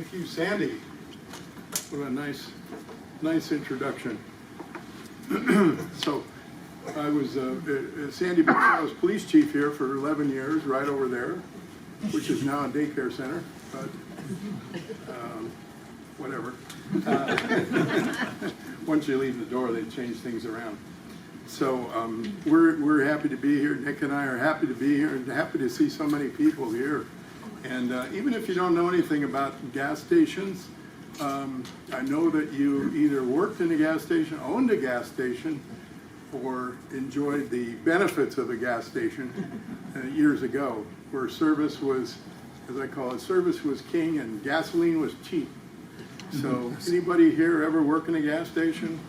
Thank you, Sandy. What a nice introduction. So, I was Sandy I was police chief here for 11 years, right over there, which is now a daycare center, but whatever. Once you leave the door, they change things around. So we're happy to be here. Nick and I are happy to be here and happy to see so many people here. And even if you don't know anything about gas stations, I know that you either worked in a gas station, owned a gas station, or enjoyed the benefits of a gas station years ago, where service was, as I call it, service was king and gasoline was cheap. So anybody here ever work in a gas station?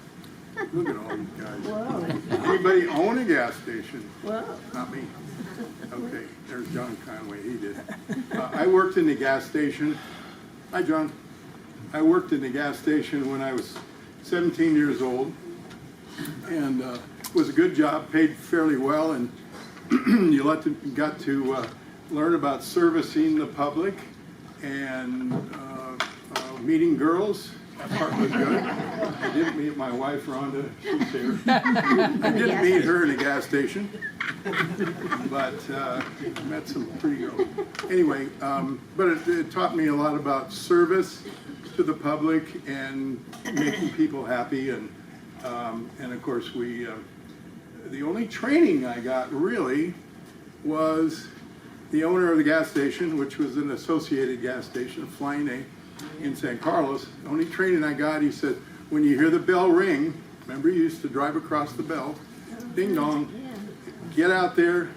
Look at all you guys. Whoa. Anybody own a gas station? Whoa. Not me. Okay, there's John Conway, he did. I worked in the gas station. Hi, John. I worked in the gas station when I was 17 years old, and it was a good job, paid fairly well, and you got to learn about servicing the public and meeting girls. That part was good. I didn't meet my wife, Rhonda. She's here. I didn't meet her in a gas station, but met some pretty girls. Anyway, but it taught me a lot about service to the public and making people happy. And of course, the only training I got really was the owner of the gas station, which was an associated gas station, Flying A, in San Carlos. The only training I got, he said, when you hear the bell ring, remember you used to drive across the bell, ding dong, get out there,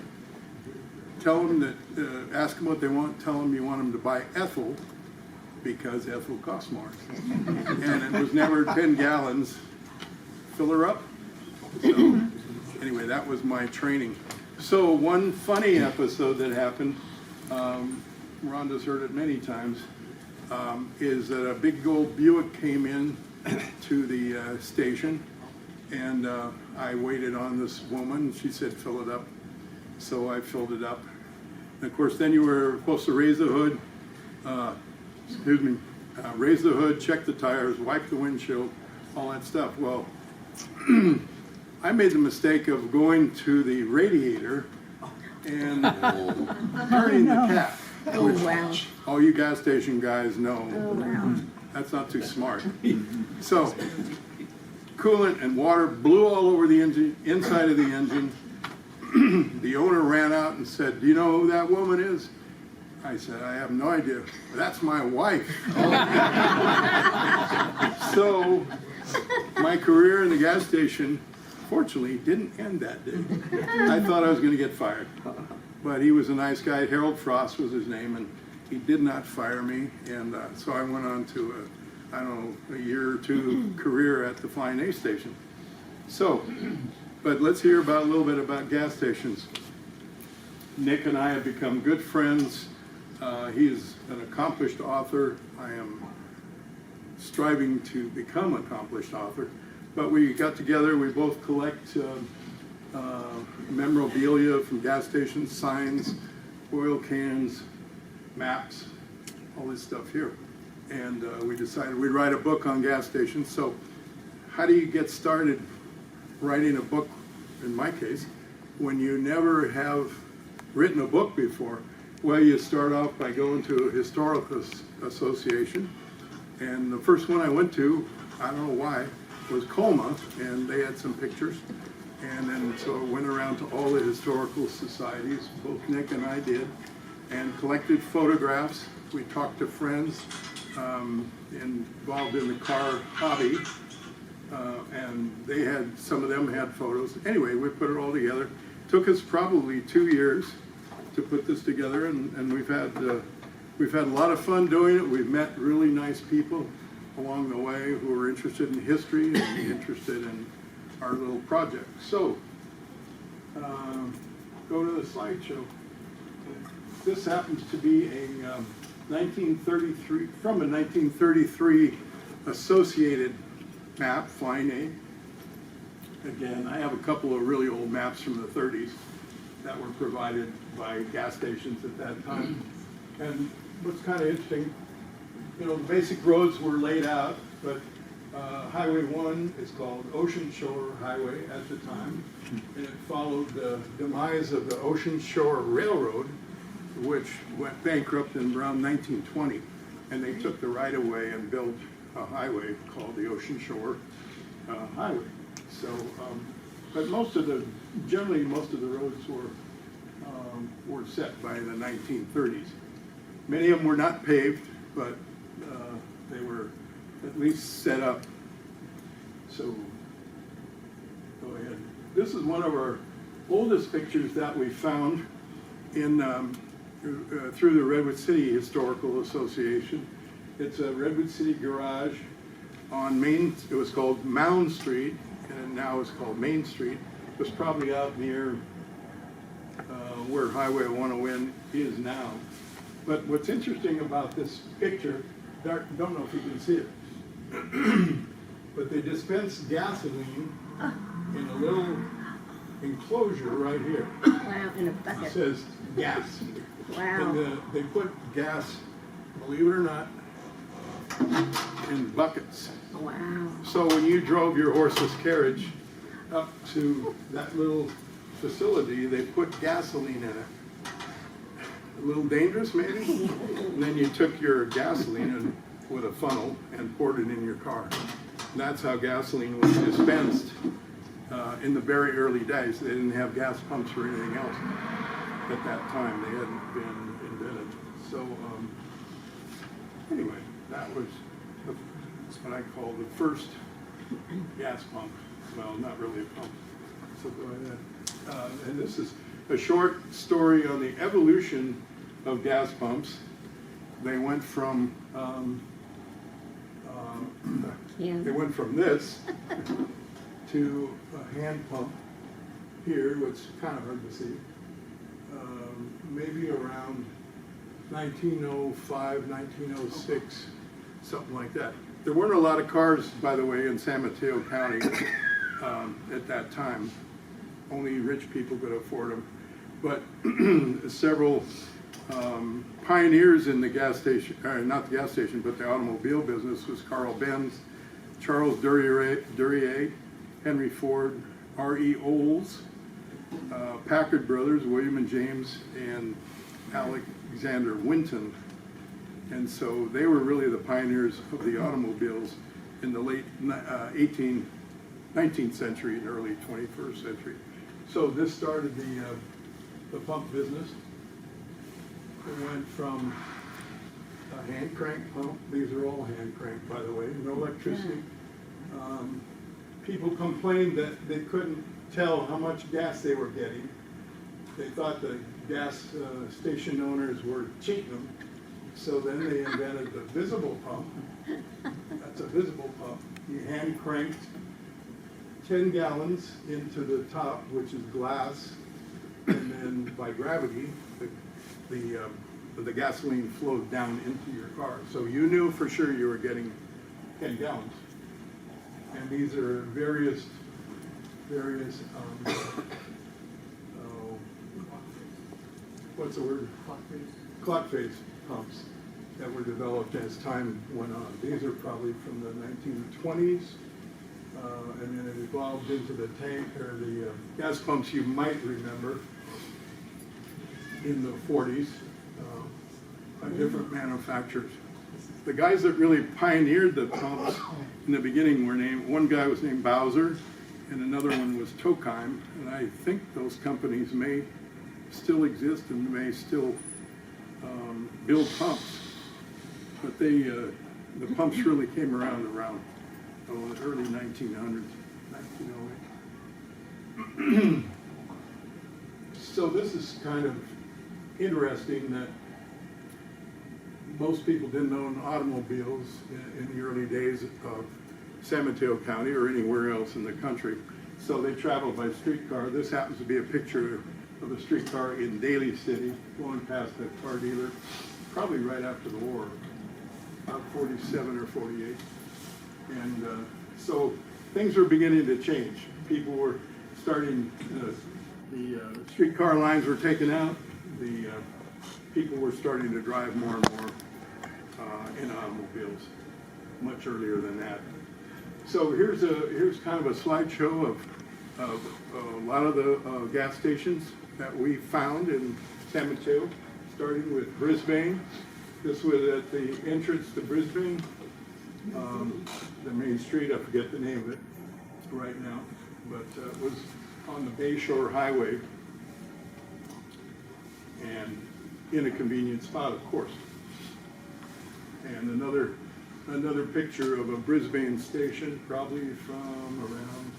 tell them that, ask them what they want, tell them you want them to buy ethyl, because ethyl costs more. And it was never 10 gallons, fill her up. So anyway, that was my training. So one funny episode that happened, Rhonda's heard it many times, is that a big old Buick came in to the station, and I waited on this woman. She said, fill it up. So I filled it up. And of course, then you were supposed to raise the hood, raise the hood, check the tires, wipe the windshield, all that stuff. Well, I made the mistake of going to the radiator and turning the tap. Oh, wow. All you gas station guys know. Oh, wow. That's not too smart. So, coolant and water blew all over the engine, inside of the engine. The owner ran out and said, do you know who that woman is? I said, I have no idea. That's my wife. So, my career in the gas station, fortunately, didn't end that day. I thought I was going to get fired. But he was a nice guy. Harold Frost was his name, and he did not fire me. And so I went on to a year or two career at the Flying A station. So, but let's hear a little bit about gas stations. Nick and I have become good friends. He's an accomplished author. I am striving to become an accomplished author. But we got together, we both collect memorabilia from gas stations, signs, oil cans, maps, all this stuff here. And we decided we'd write a book on gas stations. So how do you get started writing a book, in my case, when you never have written a book before? Well, you start off by going to a historical association. And the first one I went to, I don't know why, was Colma, and they had some pictures. And then so I went around to all the historical societies, both Nick and I did, and collected photographs. We talked to friends involved in the car hobby, and some of them had photos. Anyway, we put it all together. It took us probably 2 years to put this together, and we've had a lot of fun doing it. We've met really nice people along the way who are interested in history and interested in our little project. So, go to the slideshow. This happens to be a 1933 associated map, Flying A. Again, I have a couple of really old maps from the 30s that were provided by gas stations at that time. And what's kind of interesting you know, the basic roads were laid out, but Highway 1 is called Ocean Shore Highway at the time, and it followed the demise of the Ocean Shore Railroad, which went bankrupt in around 1920, and they took the right-of-way and built a highway called the Ocean Shore Highway. So, but generally most of the roads were set by the 1930s. Many of them were not paved, but they were at least set up. So, go ahead. This is one of our oldest pictures that we found in through the Redwood City Historical Association. It's a Redwood City garage on Main. It was called Mound Street, and now it's called Main Street. It was probably out near where Highway 101 is now. But what's interesting about this picture, don't know if you can see it, but they dispense gasoline in a little enclosure right here. Wow, in a bucket. It says gas. Wow. And they put gas, believe it or not, in buckets. Wow. So when you drove your horseless carriage up to that little facility, they put gasoline in it. A little dangerous, maybe? And then you took your gasoline with a funnel and poured it in your car. And that's how gasoline was dispensed in the very early days. They didn't have gas pumps or anything else at that time. They hadn't been invented. So anyway, that was what I call the first gas pump. Well, not really a pump. So go ahead. And this is a short story on the evolution of gas pumps. They went from they went from this to a hand pump here, which is kind of hard to see. Maybe around 1905, 1906, something like that. There weren't a lot of cars, by the way, in San Mateo County at that time. Only rich people could afford them. But several pioneers in the gas station, not the gas station, but the automobile business was Carl Benz, Charles Duryea, Henry Ford, R.E. Olds, Packard Brothers, William and James, and Alexander Winton. And so they were really the pioneers of the automobiles in the late 19th century and early 21st century. So this started the pump business. It went from a hand crank pump. These are all hand crank, by the way, no electricity. People complained that they couldn't tell how much gas they were getting. They thought the gas station owners were cheating them. So then they invented the visible pump. That's a visible pump. You hand cranked 10 gallons into the top, which is glass, and then by gravity, the gasoline flowed down into your car. So you knew for sure you were getting 10 gallons. And these are various what's the word? Clock phase pumps that were developed as time went on. These are probably from the 1920s, and then it evolved into the tank or the gas pumps you might remember in the 40s by different manufacturers. The guys that really pioneered the pumps in the beginning were one guy was named Bowser, and another one was Tokheim, and I think those companies may still exist and may still build pumps. But the pumps really came around the early 1900s, 1908. So this is kind of interesting that most people didn't own automobiles in the early days of San Mateo County or anywhere else in the country. So they traveled by streetcar. This happens to be a picture of a streetcar in Daly City, going past a car dealer, probably right after the war, about 47 or 48. And so things were beginning to change. People were starting, the streetcar lines were taken out. The people were starting to drive more and more in automobiles, much earlier than that. So here's kind of a slideshow of a lot of the gas stations that we found in San Mateo, starting with Brisbane. This was at the entrance to Brisbane, the main street. I forget the name of it right now, but it was on the Bayshore Highway and in a convenient spot, of course. And another picture of a Brisbane station, probably from around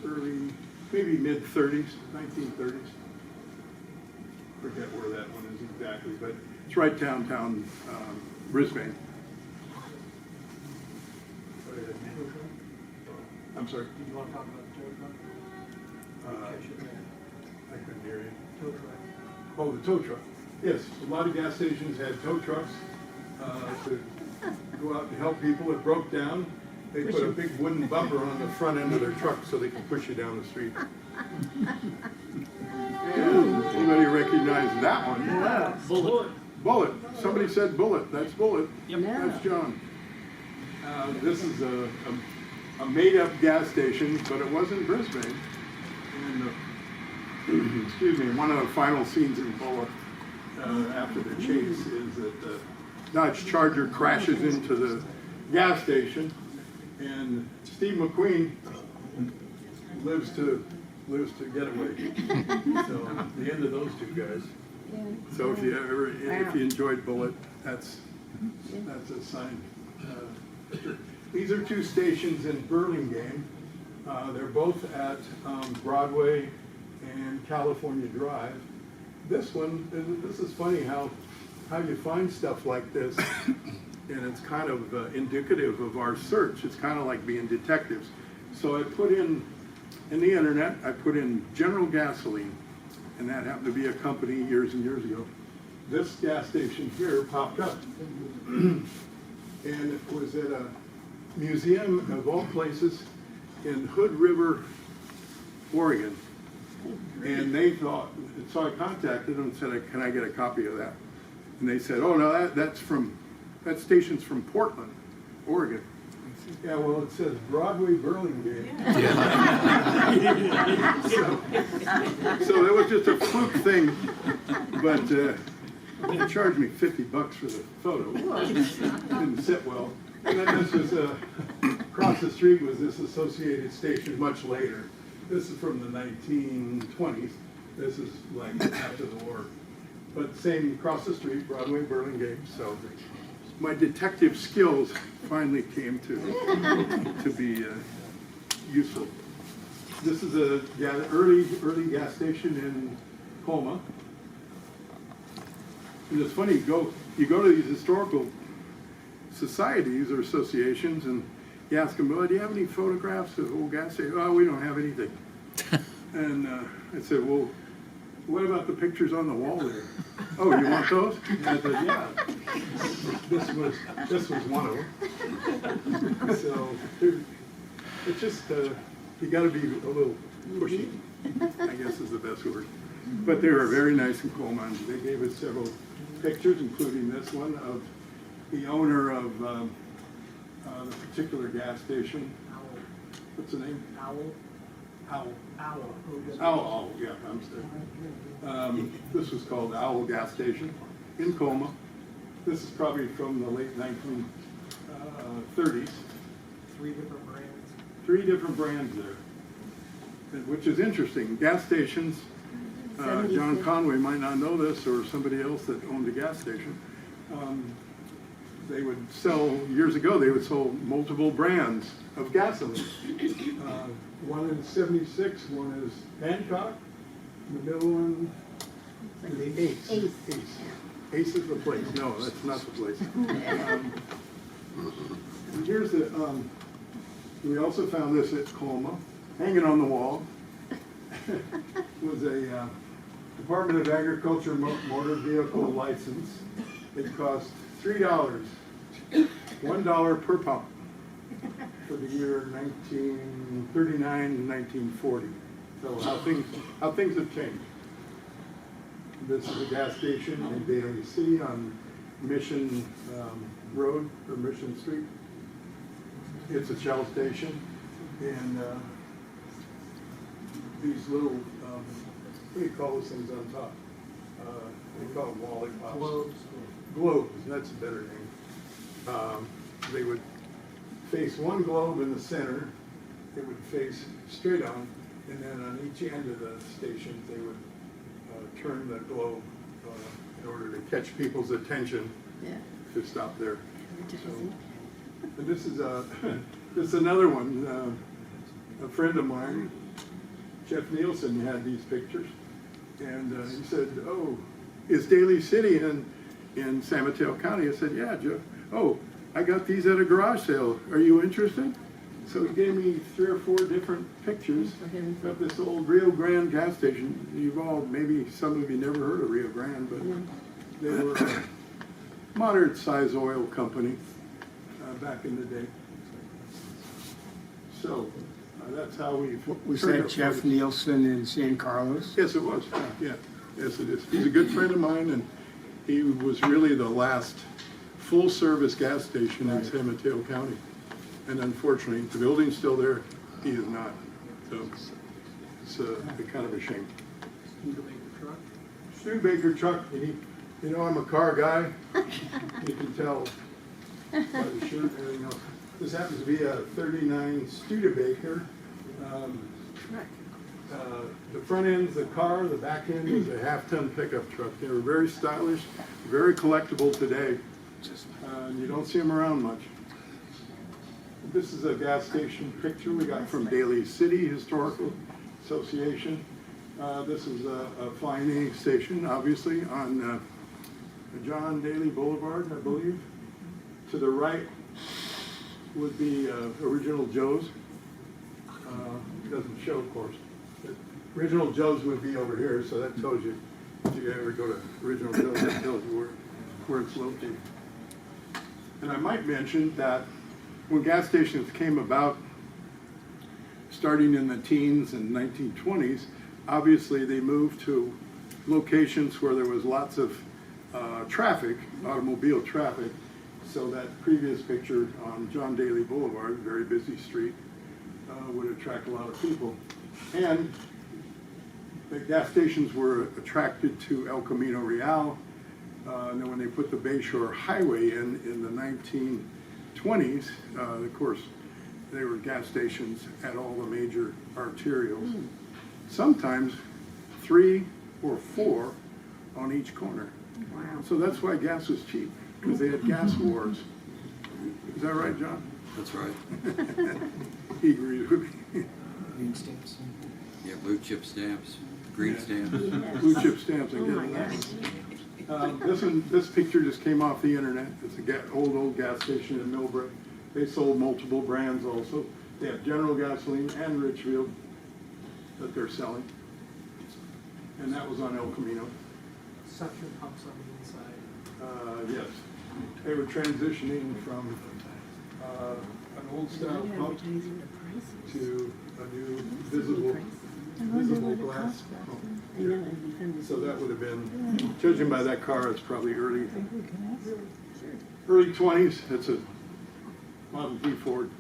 early, maybe mid-30s, 1930s. Forget where that one is exactly, but it's right downtown Brisbane. I'm sorry? Did you want to talk about the tow truck? I couldn't hear you. Tow truck. Oh, the tow truck. Yes, a lot of gas stations had tow trucks to go out and help people. It broke down. They put a big wooden bumper on the front end of their truck so they could push you down the street. And anybody recognize that one? Yeah. Bullitt. Bullitt. Somebody said Bullitt. That's Bullitt. Yep. No. That's John. This is a made-up gas station, but it was in Brisbane. And excuse me, one of the final scenes in Bullitt after the chase is that the Dodge Charger crashes into the gas station, and Steve McQueen lives to get away. So the end of those two guys. So if you enjoyed Bullitt, that's a sign. These are two stations in Burlingame. They're both at Broadway and California Drive. This is funny how you find stuff like this, and it's kind of indicative of our search. It's kind of like being detectives. So I put in the internet, I put in General Gasoline, and that happened to be a company years and years ago. This gas station here popped up, and it was at a museum of all places in Hood River, Oregon. And they thought, so I contacted them and said, can I get a copy of that? And they said, oh no, that station's from Portland, Oregon. Yeah, well, it says Broadway, Burlingame. So it was just a fluke thing, but they charged me $50 for the photo. Didn't sit well. And then this was, across the street was this Associated Station much later. This is from the 1920s. This is like after the war. But same across the street, Broadway, Burlingame. So my detective skills finally came to be useful. This is a early gas station in Colma. And it's funny, you go to these historical societies or associations and you ask them, well, do you have any photographs of old gas stations? Oh, we don't have anything. And I said, well, what about the pictures on the wall there? Oh, you want those? And I said, yeah. This was one of them. So it's just, you got to be a little pushy, I guess is the best word. But they were very nice in Colma. They gave us several pictures, including this one of the owner of the particular gas station. What's the name? Owl, yeah, I'm sorry. This was called Owl Gas Station in Colma. This is probably from the late 1930s. Three different brands there, which is interesting. Gas stations, John Conway might not know this, or somebody else that owned a gas station. They would sell, years ago, they would sell multiple brands of gasoline. One is 76, one is Hancock, the middle one is Ace. Ace is the place. No, that's not the place. And here's the, we also found this at Colma, hanging on the wall. Was a Department of Agriculture motor vehicle license. It cost $3, $1 per pump for the year 1939 and 1940. So how things have changed. This is a gas station in Bailey City on Mission Road or Mission Street. It's a Shell station, and these little, what do you call those things on top? They call them lollipops. Globes. Globes, that's a better name. They would face one globe in the center, it would face straight on, and then on each end of the station, they would turn the globe in order to catch people's attention Yeah. to stop there. So, and this is this is another one. A friend of mine, Jeff Nielsen, had these pictures, and he said, "Oh, is Daly City in San Mateo County?" I said, "Yeah, Jeff. Oh, I got these at a garage sale. Are you interested?" So he gave me 3 or 4 different pictures of this old Rio Grande gas station. You've all, maybe some of you never heard of Rio Grande, but they were a moderate-sized oil company back in the day. So that's how we. Was that Jeff Nielsen in San Carlos? Yes, it was. Yeah, yes, it is. He's a good friend of mine, and he was really the last full-service gas station in San Mateo County. And unfortunately, the building's still there. He is not. So it's kind of a shame. Studebaker truck. Studebaker truck. And he, you know, I'm a car guy. You can tell by the shirt and everything else. This happens to be a 39 Studebaker. The front end's the car, the back end is a half-ton pickup truck. They were very stylish, very collectible today. You don't see them around much. This is a gas station picture we got from Daly City Historical Association. This is a flying A station, obviously, on John Daly Boulevard, I believe. To the right would be Original Joe's. It doesn't show, of course. But Original Joe's would be over here, so that tells you, if you ever go to Original Joe's, that tells you where it's located. And I might mention that when gas stations came about, starting in the teens and 1920s, obviously they moved to locations where there was lots of traffic, automobile traffic. So that previous picture on John Daly Boulevard, very busy street, would attract a lot of people. And the gas stations were attracted to El Camino Real. And then when they put the Bayshore Highway in the 1920s, of course, they were gas stations at all the major arterials. Sometimes 3 or 4 on each corner. Wow. So that's why gas was cheap, because they had gas wars. Is that right, John? That's right. He agrees with me. Green stamps. Yeah, blue chip stamps, green stamps. Yes. Blue chip stamps, I Oh get my it. This picture just came off the internet. It's a old gas station in Millbrae. They sold multiple brands also. They have General Gasoline and Richfield that they're selling. And that was on El Camino. Suction pumps on the inside. Yes. They were transitioning from an old style pump to a new visible glass pump. So that would have been, judging by that car, it's probably early 20s. It's a Model T Ford.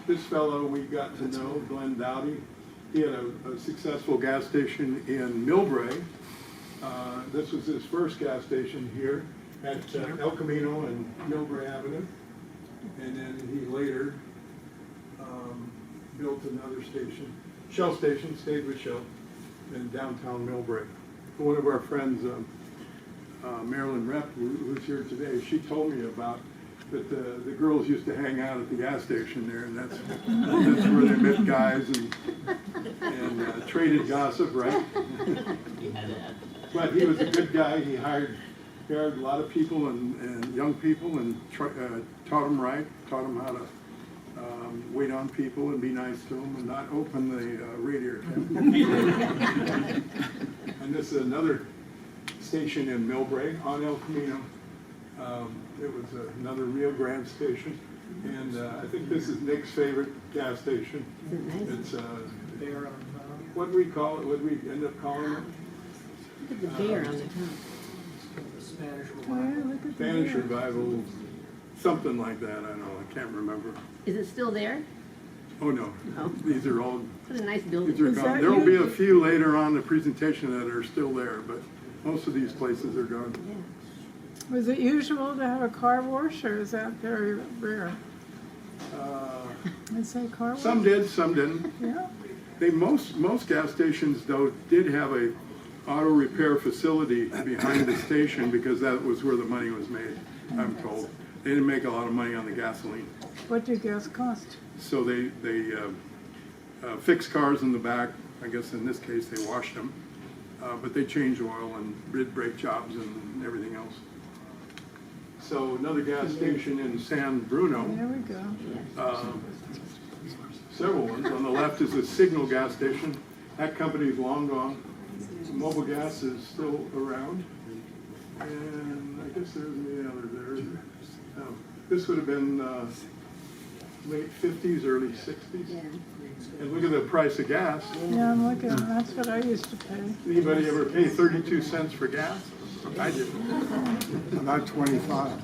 This fellow we got to know, Glenn Dowdy. He had a successful gas station in Millbrae. This was his first gas station here at El Camino and Millbrae Avenue. And then he later built another station, Shell station, stayed with Shell in downtown Millbrae. One of our friends, Marilyn Rep, who's here today, she told me about that the girls used to hang out at the gas station there, and that's where they met guys and traded gossip, right? But he was a good guy. He hired a lot of people and young people and taught them right, taught them how to wait on people and be nice to them and not open the radiator cap. And this is another station in Millbrae on El Camino. It was another Rio Grande station. And I think this is Nick's favorite gas station. It's Bear on what do we call it? What do we end up calling it? Look at the bear on the top. The Spanish Oh, yeah, revival. look at the Spanish deer. revival, something like that, I don't know, I can't remember. Is it still there? Oh, no, Oh. these are all, What a nice these building. are Is gone. that There will be you? a few later on in the presentation that are still there, but most of these places are gone. Yeah. Was it usual to have a car wash, or is that very rare? I'd say car wash. Some did, some didn't. Yeah, Most gas stations though did have a auto repair facility behind the station because that was where the money was made, I'm told. They didn't make a lot of money on the gasoline. what did gas cost? So they fixed cars in the back. I guess in this case they washed them, but they changed oil and did brake jobs and everything else. So another gas station in San Bruno. There we go. Several ones. On the left is a Signal gas station. That company's long gone. Mobile Gas is still around. And I guess there's the other there. This would have been late 50s, early 60s. Yeah. And look at the price of gas. Yeah, I'm looking, that's what I used to pay. Anybody ever pay 32 cents for gas? I did. About 25.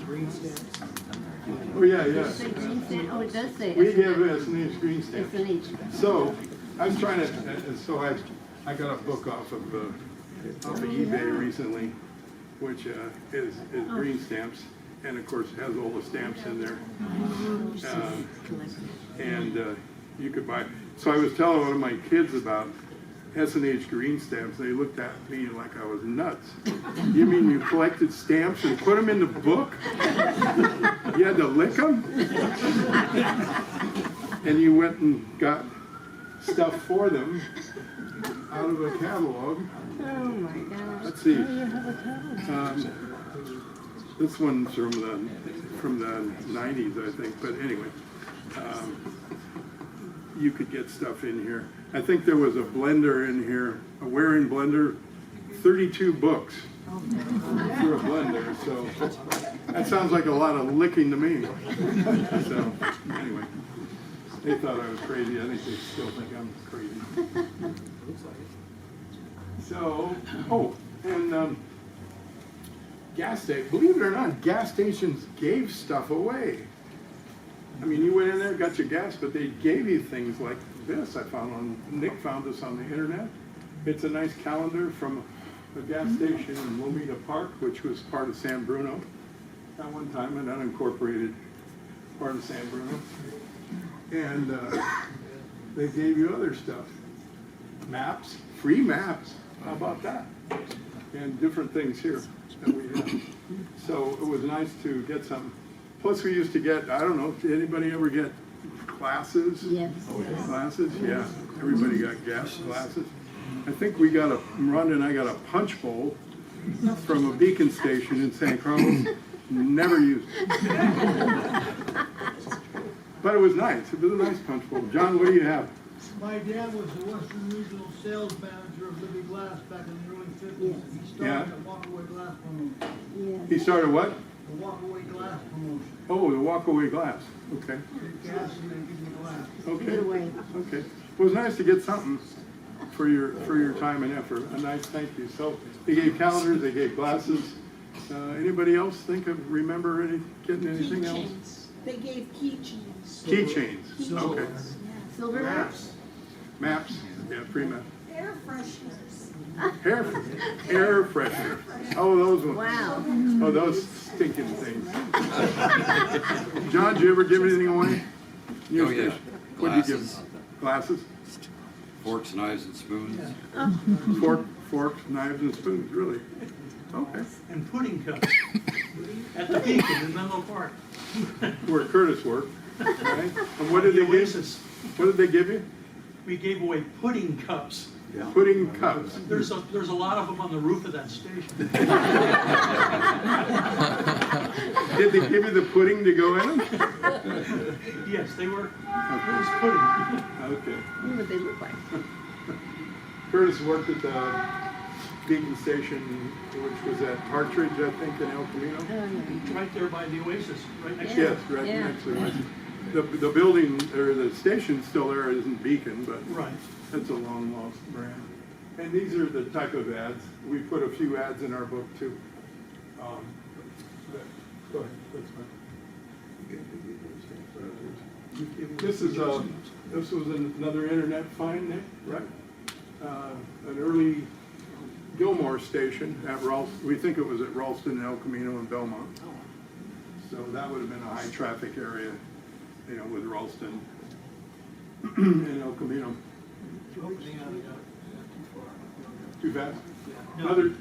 Green stamps. Oh, yeah, yeah. Say green stamp, oh, it does say. We give S&H green It's stamps. an H. So, I was trying to, so I got a book off of eBay recently, which is green stamps, and of course it has all the stamps in there. And you could buy, so I was telling one of my kids about S&H green stamps. They looked at me like I was nuts. You mean you collected stamps and put them in the book? You had to lick them? And you went and got stuff for them out of a catalog. Oh, my gosh. Let's see. Oh, you have a catalog. This one's from the 90s, I think. But anyway, you could get stuff in here. I think there was a blender in here, a wearing blender, 32 books for a blender. So that sounds like a lot of licking to me. So anyway, they thought I was crazy. I think they still think I'm crazy. So, oh, and gas station. Believe it or not, gas stations gave stuff away. I mean, you went in there, got your gas, but they gave you things like this. I found on, Nick found this on the internet. It's a nice calendar from a gas station in Lomita Park, which was part of San Bruno at one time, an unincorporated part of San Bruno. And they gave you other stuff. Maps, free maps. How about that? And different things here that we have. So it was nice to get something. Plus we used to get, I don't know, did anybody ever get glasses? Yes. Glasses, yeah. Everybody got gas glasses. I think we got Rhonda and I got a punch bowl from a beacon station in San Carlos. Never used it. But it was nice. It was a nice punch bowl. John, what do you have? My dad was the Western Regional Sales Manager of Libby Glass back in the early 50s. He Yeah. started the walkaway glass promotion. Yes. He started what? The walkaway glass promotion. Oh, the walkaway glass. Okay. Get gas and then give you glass. Give it Okay. away. Okay. It was nice to get something for your time and effort. A nice thank you. So they gave calendars, they gave glasses. Anybody else remember getting anything else? Keychains. They gave keychains. Keychains. Okay. Silver? Maps. Yeah, free maps. Air fresheners. Air freshener. Oh, those ones. Wow. Oh, those stinking things. John, did you ever give anything away? Oh, yeah. What did you Glasses, give? Glasses? forks, knives, and spoons. Forks, knives, and spoons, really? Okay. And pudding cups at the Beacon in Menlo Park. Where Curtis worked, right? And what did The they give? Oasis. What did they give you? We gave away pudding cups. Pudding cups. There's a lot of them on the roof of that station. Did they give you the pudding to go in them? Yes, they were. It was pudding. Okay. What would they look like? Curtis worked at the Beacon Station, which was at Partridge, I think, in El Camino. Oh, yeah. Right there by the Oasis, right next to Yes, it. right Yeah. next to it. The building, or the station's still there, isn't Beacon, but Right. that's a long lost brand. And these are the type of ads. We put a few ads in our book too. Go ahead, that's fine. This was another internet find, Nick, right? An early Gilmore station at we think it was at Ralston, El Camino, and Belmont. So that would have been a high traffic area, you know, with Ralston and El Camino. Too fast? Another,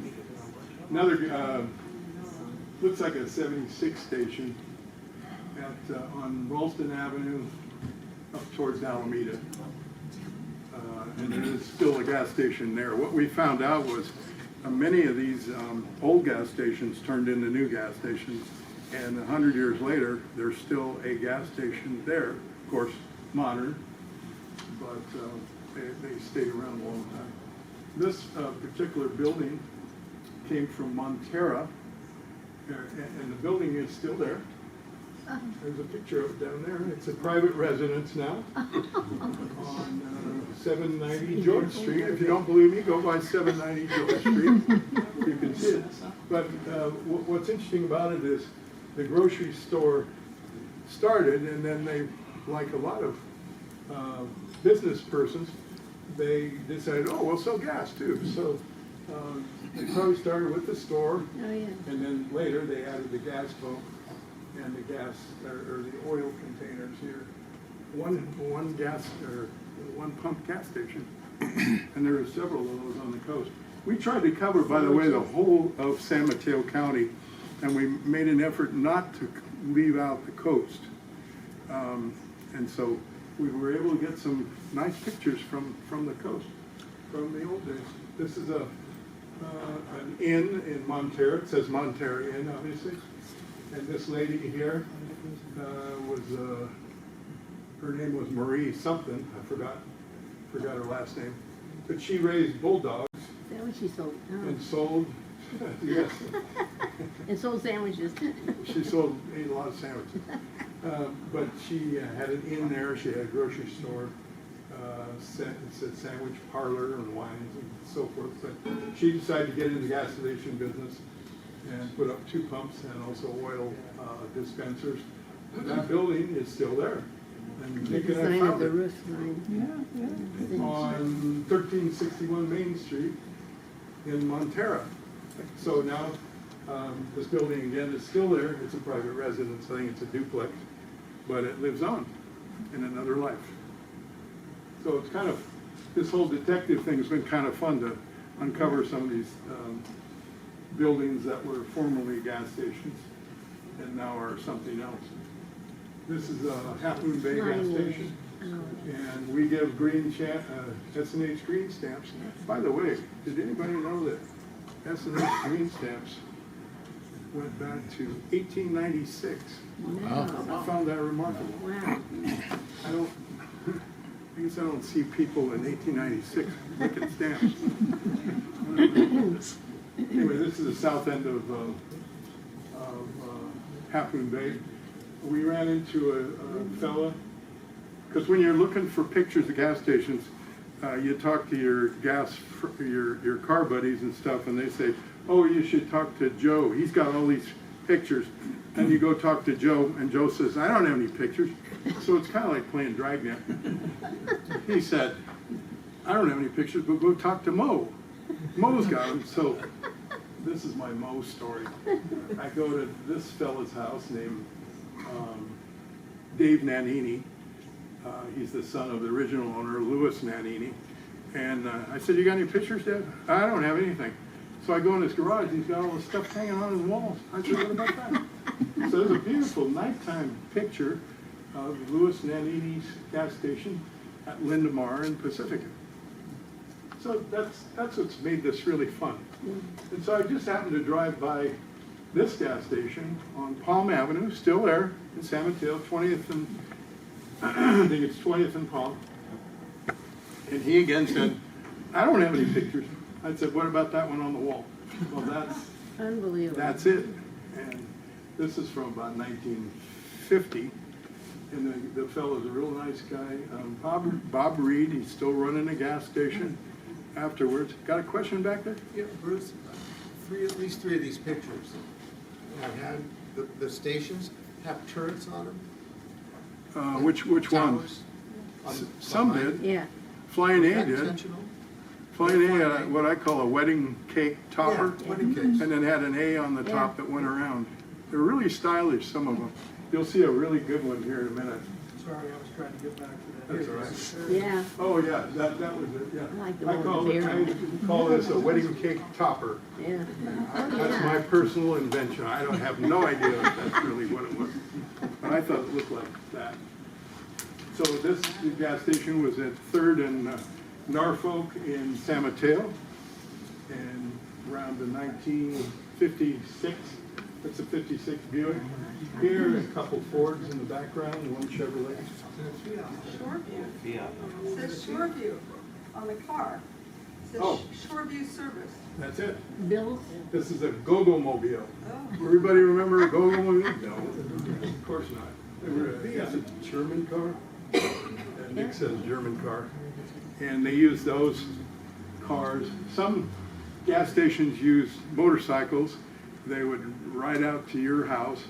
looks like a 76 station at, on Ralston Avenue up towards Alameda. And there is still a gas station there. What we found out was many of these old gas stations turned into new gas stations, and 100 years later, there's still a gas station there, of course, modern, but they stayed around a long time. This particular building came from Montera, and the building is still there. There's a picture of it down there. It's a private residence now on 790 George Street. If you don't believe me, go by 790 George Street. You can see it. But what's interesting about it is the grocery store started, and then they, like a lot of business persons, they decided, oh, we'll sell gas too. So they probably started with the store, Oh, yeah. and then later they added the gas pump and the gas or the oil containers here. One gas or one pump gas station, and there are several of those on the coast. We tried to cover, by the way, the whole of San Mateo County, and we made an effort not to leave out the coast. And so we were able to get some nice pictures from the coast, from the old days. This is an inn in Montera. It says Montera Inn, obviously. And this lady here was, her name was Marie something. I forgot her last name. But she raised bulldogs Is that what she sold? and Oh. sold, yes, And sold sandwiches. she ate a lot of sandwiches. But she had an inn there. She had a grocery store. It said sandwich parlor and wines and so forth. But she decided to get into the gas station business and put up 2 pumps and also oil dispensers. That building is still there. And The Nick and I design of found the it roof line. on 1361 Main Street in Montera. So now this building again is still there. It's a private residence. I think it's a duplex, but it lives on in another life. So it's kind of, this whole detective thing has been kind of fun to uncover some of these buildings that were formerly gas stations and now are something else. This is Half Moon Bay gas station, and we give green S&H green stamps. By the way, did anybody know that S&H green stamps went back to 1896? Wow. I found that remarkable. Wow. I guess I don't see people in 1896 making stamps. Anyway, this is the south end of Half Moon Bay. We ran into a fella, because when you're looking for pictures of gas stations, you talk to your your car buddies and stuff, and they say, oh, you should talk to Joe. He's got all these pictures. And you go talk to Joe, and Joe says, I don't have any pictures. So it's kind of like playing Dragnet. He said, I don't have any pictures, but go talk to Mo. Mo's got them. So this is my Mo story. I go to this fella's house named Dave Nannini. He's the son of the original owner, Louis Nannini. And I said, you got any pictures, Dad? I don't have anything. So I go in his garage, he's got all this stuff hanging on his walls. I said, what about that? So there's a beautiful nighttime picture of Louis Nannini's gas station at Lindemar in Pacifica. So that's what's made this really fun. And so I just happened to drive by this gas station on Palm Avenue, still there in San Mateo, 20th and, I think it's 20th and Palm. And he again said, I don't have any pictures. I said, what about that one on the wall? Well, Unbelievable. that's it. And this is from about 1950. And the fellow's a real nice guy. Bob Reed, he's still running a gas station. afterwards. Got a question back there? Yeah, Bruce, at least three of these pictures have had, the stations have turrets on them? Which one? Towers Some behind. did. Yeah, Flying Was A that did. intentional? Flying A, what I call a wedding cake topper. Yeah, wedding cakes. And then had an A on the top that went around. They're really stylish, some of them. You'll see a really good one here in a minute. Sorry, I was trying to get back to that. That's all right. yeah. Oh, yeah, that was it, yeah. I like the one with the I call this a wedding cake topper. Yeah. That's my personal invention. I don't have no idea if that's really what it was. But I thought it looked like that. So this gas station was at 3rd and Norfolk in San Mateo. And around the 1956, that's a 56 Buick. Here, a couple Fords in the background, one Chevrolet. Shoreview. It says Shoreview on the car. It Oh. says Shoreview Service. That's it. Bills? This is a go-go mobile. Oh. Everybody remember a go-go mobile? No, of course not. It's a German car. Nick says German car. And they use those cars. Some gas stations use motorcycles. They would ride out to your house,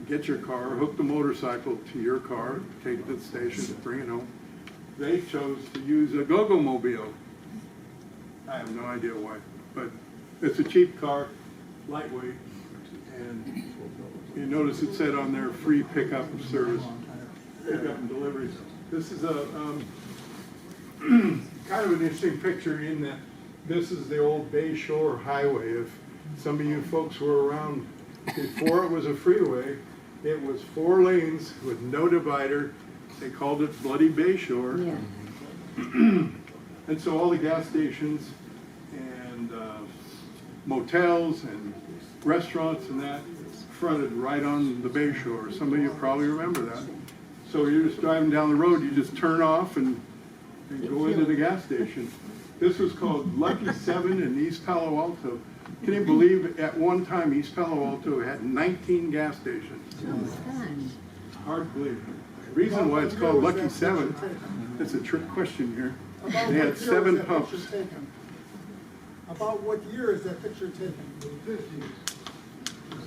get your car, hook the motorcycle to your car, take it to the station, bring it home. They chose to use a go-go mobile. I have no idea why, but it's a cheap car, lightweight, and you notice it said on there, free pickup service, pickup and deliveries. This is a kind of an interesting picture in that this is the old Bay Shore Highway. If some of you folks were around before it was a freeway, it was 4 lanes with no divider. They called it Bloody Bay Shore. Yeah. And so all the gas stations and motels and restaurants and that fronted right on the Bay Shore. Some of you probably remember that. So you're just driving down the road, you just turn off and go into the gas station. This was called Lucky 7 in East Palo Alto. Can you believe at one time East Palo Alto had 19 gas stations? Hard to believe. The reason why it's called Lucky 7, it's a trick question here. About They had what year 7 was that pumps. picture taken? About what year is that picture taken?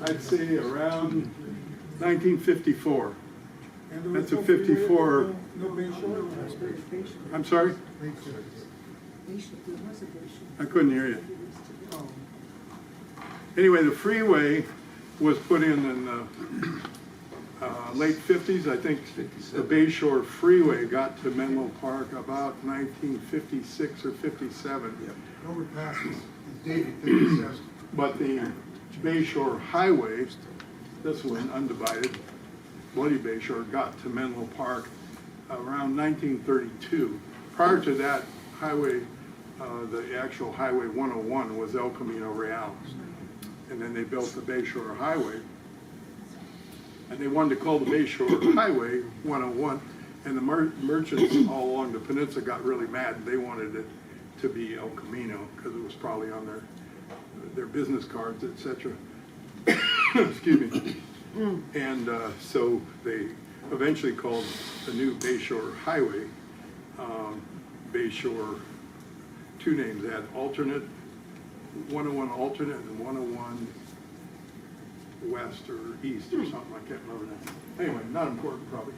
I'd say around 1954. And there was That's a no freeway, 54. No Bay Shore? I'm sorry? I couldn't hear you. Oh. Anyway, the freeway was put in the late 50s. I think the Bay Shore Freeway got to Menlo Park about 1956 or 57. Overpasses, it's dated 57. But the Bay Shore Highway, this one undivided, Bloody Bay Shore, got to Menlo Park around 1932. Prior to that highway, the actual Highway 101 was El Camino Real. And then they built the Bay Shore Highway. And they wanted to call the Bay Shore Highway 101. And the merchants all along the peninsula got really mad. They wanted it to be El Camino because it was probably on their business cards, etc. Excuse me. And so they eventually called the new Bay Shore Highway Bay Shore, 2 names. They had alternate, 101 alternate and 101 west or east or something. I can't remember that. Anyway, not important probably.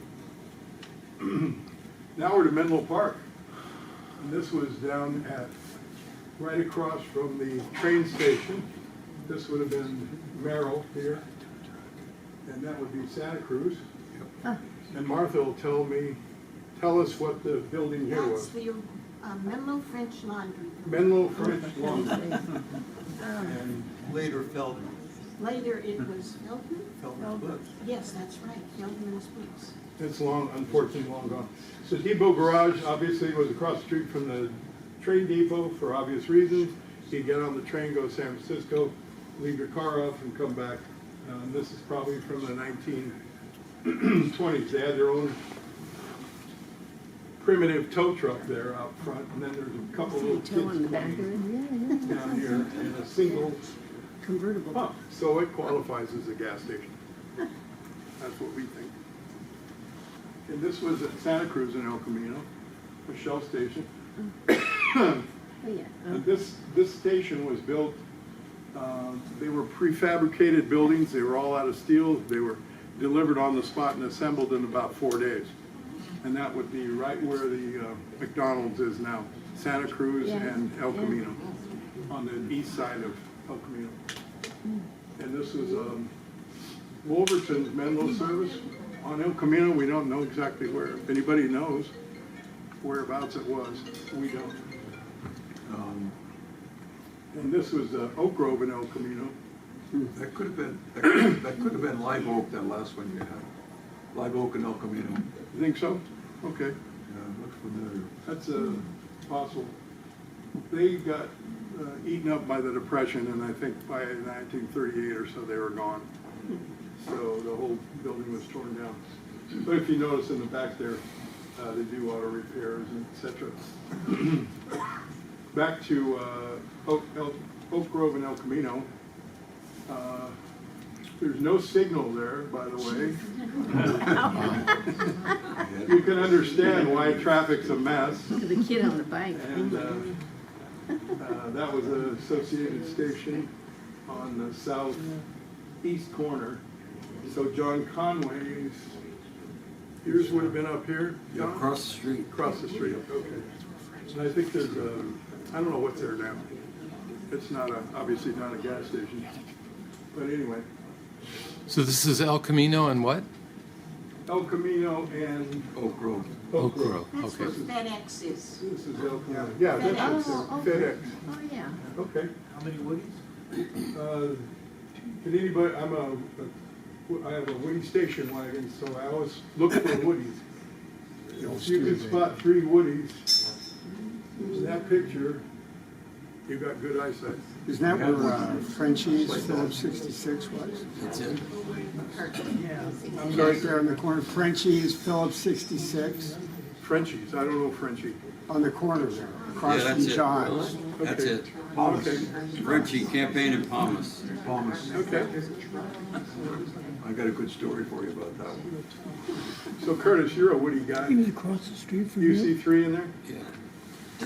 Now we're to Menlo Park. And this was down at, right across from the train station. This would have been Merrill here. And that would be Santa Cruz. And Martha will tell us what the building here That's was. the Menlo French Laundry. Menlo French Laundry. And Later Feldman. Later it was Feldman? Feldman's Books. Yes, that's right, Feldman's Books. it's unfortunately long gone. So depot garage obviously was across the street from the train depot for obvious reasons. You get on the train, go to San Francisco, leave your car off and come back. This is probably from the 1920s. They had their own primitive tow truck there out front, and then there's a couple little Toe on the kids back of playing it, yeah, down here in a single convertible. pump. So it qualifies as a gas station. That's what we think. And this was at Santa Cruz in El Camino, a Shell station. Oh, yeah. And this station was built, they were prefabricated buildings, they were all out of steel, they were delivered on the spot and assembled in about 4 days. And that would be right where the McDonald's is now, Santa Cruz Yeah, and El yeah. Camino, on the east side of El Camino. And this is Wolverton's Menlo service on El Camino. We don't know exactly where. If anybody knows whereabouts it was, we don't. And this was Oak Grove in El Camino. That could have been, that could have been Live Oak, that last one you had. Live Oak and El Camino. You think so? Okay, Yeah, looks familiar. that's possible. They got eaten up by the Depression, and I think by 1938 or so they were gone. So the whole building was torn down. But if you notice in the back there, they do auto repairs and et cetera. Back to Oak Grove and El Camino. There's no signal there, by the way. You can understand why traffic's a mess. Look at the kid on the bike. And that was an Associated Station on the southeast corner. So John Conway's, yours would have been up here? Yeah, John? across the street. Across the street, okay. And I think there's I don't know what's there now. It's not obviously not a gas station. But anyway, So this is El Camino and what? El Camino and Oak Grove. Oak Grove, That's okay. what FedEx is. this is El Camino. Yeah, that's Oh, what's there. FedEx. Oh, yeah. Okay. How many Woodies? Can anybody, I have a Woody station wagon, so I always look for Woodies. If you can spot 3 Woodies in that picture, you got good eyesight. Isn't that where Frenchie's Phillips 66 was? That's it. I'm sorry, Right there on the corner, Frenchie's Phillips 66, Frenchies, I don't know Frenchie. on the corner there, Yeah, across from that's it. John's. That's Okay. it. Okay, Frenchie, Campaign and Palmas. Palmas. okay. I got a good story for you about that one. So Curtis, you're a Woody guy. He was across the street from You see 3 in there? Yeah. A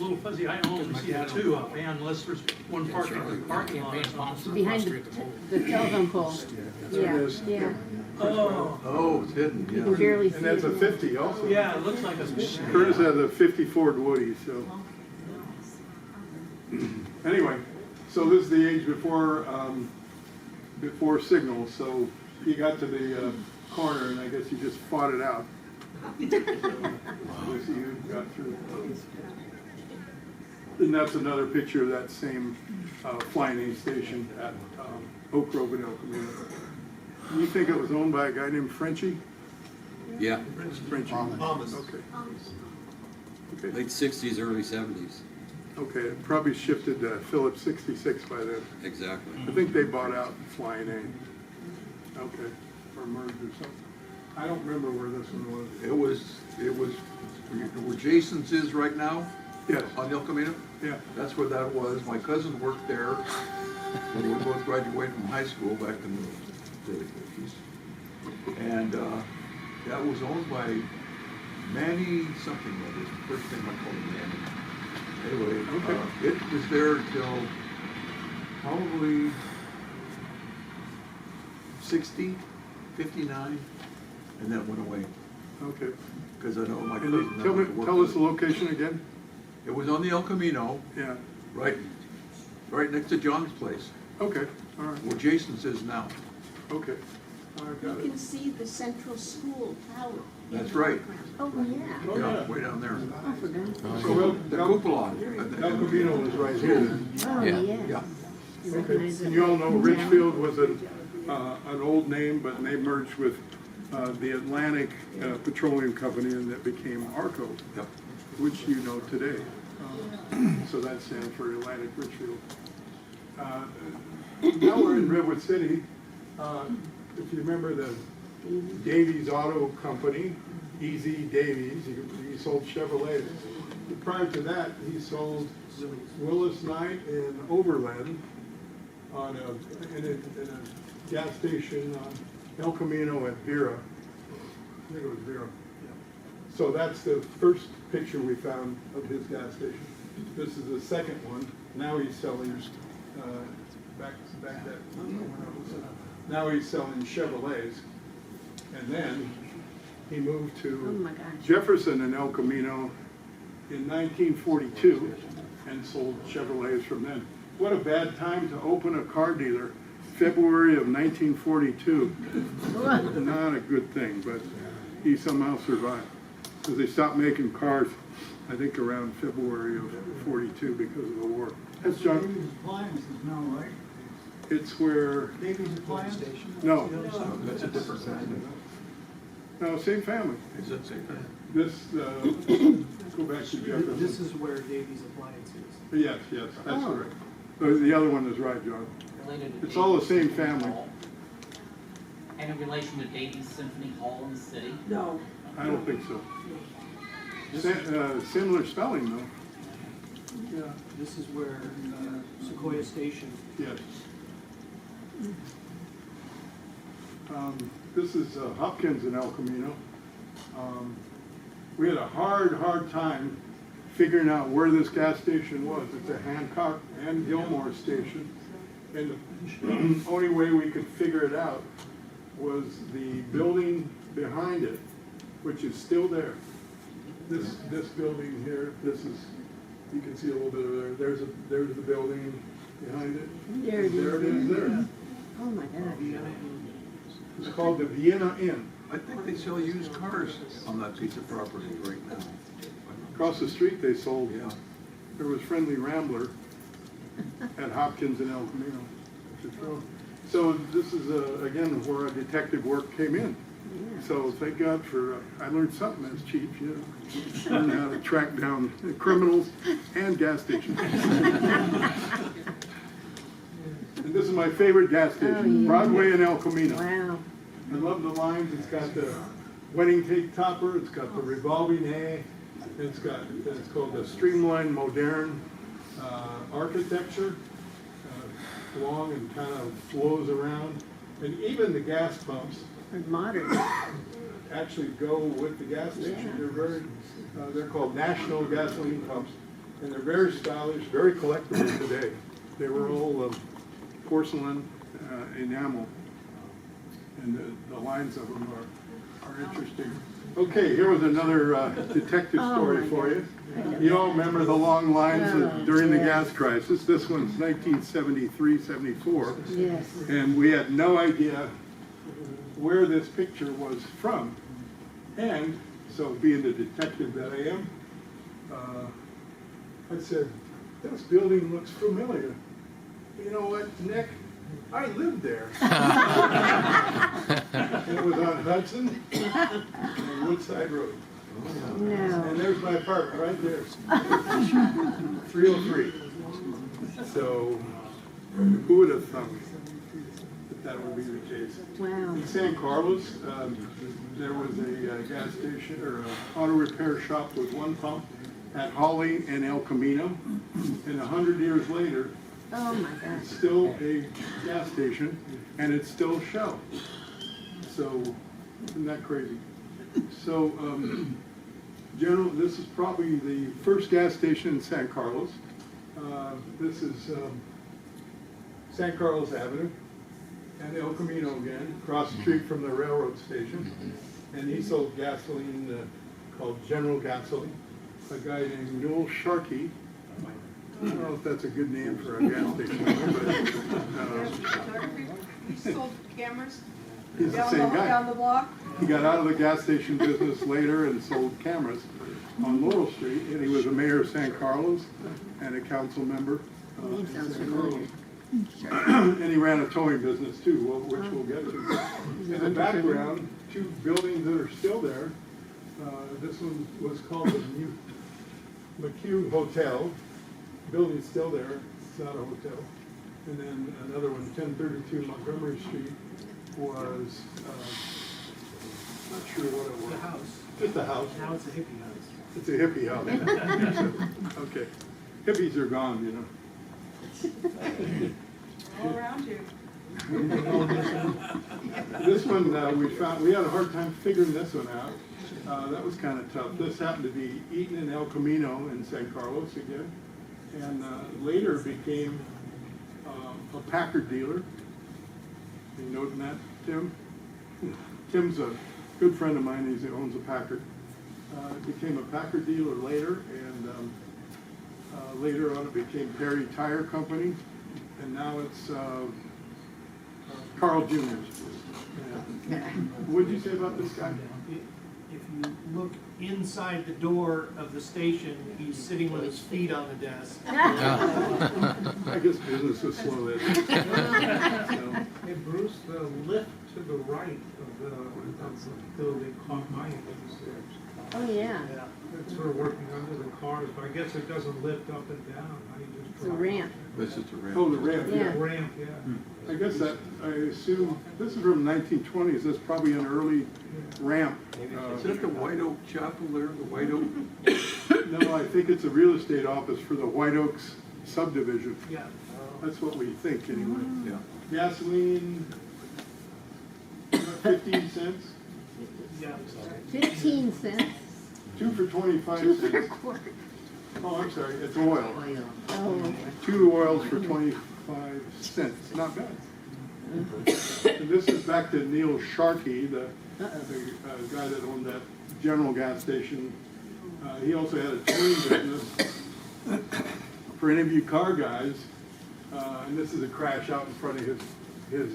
little fuzzy, I only see 2 offhand, unless there's one parking in the parking lot. Behind the telephone pole. There it Yeah, is. yeah. Oh, Oh, it's hidden, You can yeah. barely see And that's a it. 50 also. yeah, it looks like a. Curtis has a 50 Ford Woody, so. Anyway, so this is the age before signals, so you got to the corner and I guess you just fought it out. So you got through. And that's another picture of that same flying aid station at Oak Grove and El Camino. You think it was owned by a guy named Frenchie? Yeah, Frenchie. Thomas. Okay. Okay. late 60s, early 70s. Okay, it probably shifted to Phillips 66 by then. Exactly. I think they bought out Flying A. Okay, or merged or something. I don't remember where this one was. It was where Jason's is right now, Yes, on El Camino. yeah. That's where that was. My cousin worked there. And we both graduated from high school back in the early 50s. And that was owned by Manny something, that is the first thing I called him Manny. Anyway, Okay. it was there until probably 60, 59, and then it went away. Okay. Because I know my And cousin. then tell us the location again? It was on the El Camino, Yeah. right next to John's place, Okay, all right, where Jason's is now. okay. I You got it. can see the central school tower. in That's the right. background. Oh, yeah. Oh, Yeah, yeah. way down there. I forgot. So The cupola. El Camino was right here then. Oh, Yeah. yeah. Yeah. You Okay. recognize it. And you all know Richfield was an old name, but they merged with the Atlantic Petroleum Company and that became ARCO, Yep. which you know today. So that stands for Atlantic Richfield. Now we're in Redwood City. If you remember the Davies Auto Company, Easy Davies, he sold Chevrolets. Prior to that, he sold Willis Knight and Overland in a gas station on El Camino at Vera. I think it was Vera. So that's the first picture we found of his gas station. This is the second one. Now he's selling, now he's selling Chevrolets. And then he moved Oh to my gosh. Jefferson and El Camino in 1942 and sold Chevrolets from then. What a bad time to open a car dealer, February of 1942. Not a good thing, but he somehow survived. Because they stopped making cars, I think, around February of 42 because of the war. That's John. Davies Appliances now, right? It's where, Davies Appliances? no, That's a different family. no, same family. Is that same family? This, go back to Jefferson. This is where Davies Appliance is. Yes, yes, that's correct. The other one is right, John. Related to It's all the Davies same Symphony family. Hall? Any relation to Davies Symphony Hall in the city? No. I don't think so. Similar spelling, though. Yeah, this is where Sequoia Station. Yes. This is Hopkins in El Camino. We had a hard time figuring out where this gas station was. It's a Hancock and Gilmore station. And the only way we could figure it out was the building behind it, which is still there. This building here, this is, you can see a little bit of there. There's the building behind it. There it There it is is. there. Oh my gosh. It's called the Vienna Inn. I think they sell used cars on that piece of property right now. Across the street they sold, Yeah. there was Friendly Rambler at Hopkins and El Camino. So this is, again, where our detective work came in. So thank God for, I learned something as chief, you know. Learned how to track down criminals and gas stations. And this is my favorite gas station, yeah. Broadway and El Camino. Wow. I love the lines. It's got the wedding cake topper. It's got the revolving A. It's called the streamlined modern architecture. Long and kind of flows around. And even the gas pumps Modern. actually go with the gas station. They're they're called national gasoline pumps. And they're very stylish, very collectible today. They were all porcelain enamel. And the lines of them are interesting. Okay, here was another detective story for you. You all remember the long lines during the gas crisis. This one's 1973, 74. Yes. And we had no idea where this picture was from. And so being the detective that I am, I said, this building looks familiar. You know what, Nick? I lived there. And it was on Hudson and Woodside Road. No. And there's my apartment right there. 303. So who would have thunk that would be the case? Wow. In San Carlos, there was a gas station or an auto repair shop with one pump at Holly and El Camino. And 100 years later, Oh my it's gosh. still a gas station, and it's still Shell. So, isn't that crazy? So, General, this is probably the first gas station in San Carlos. This is San Carlos Avenue and El Camino again, across the street from the railroad station. And he sold gasoline called General Gasoline. A guy named Newell Sharkey. I don't know if that's a good name for a gas station, but You sold cameras he's the same down guy. the block? He got out of the gas station business later and sold cameras on Laurel Street, and he was a mayor of San Carlos and a council member. Name sounds San familiar. Carlos. And he ran a towing business too, which we'll get to. In the background, two buildings that are still there. This one was called the McHugh Hotel. Building's still there, it's not a hotel. And then another one, 1032 Montgomery Street, was, not sure what it was. The house. Just a house. Now it's a hippie house. It's a hippie house. Okay. Hippies are gone, you know. All around you. This one, we had a hard time figuring this one out. That was kind of tough. This happened to be Eaton and El Camino in San Carlos again. and later became a Packard dealer. You noting that, Tim? Tim's a good friend of mine. He owns a Packard. Became a Packard dealer later, and later on it became Perry Tire Company, and now it's Carl Jr.'s. What did you say about this guy? If you look inside the door of the station, he's sitting with his feet on the desk. I guess business was slow then. Hey Bruce, the lift to the right of the building caught my interest there. Oh, yeah. It's sort of working under the cars, but I guess it doesn't lift up and down. How do you just It's a drive? ramp. This is the ramp. Oh, the ramp, Yeah. yeah. Ramp, yeah. I guess that, I assume, this is from 1920s, that's probably an early ramp. Is that the White Oak Chapel there, the White Oak? No, I think it's a real estate office for the White Oaks subdivision. Yeah. That's what we think anyway. Yeah. Gasoline, 15 cents, Yeah. 15 cents. 2 for 25 2 for a cents. quart. Oh, I'm sorry, it's oil. Oh, 2 oils for 25 cents, not bad. And this is back to Neil Sharkey, the guy that owned that General gas station. He also had a towing business. For any of you car guys, and this is a crash out in front of his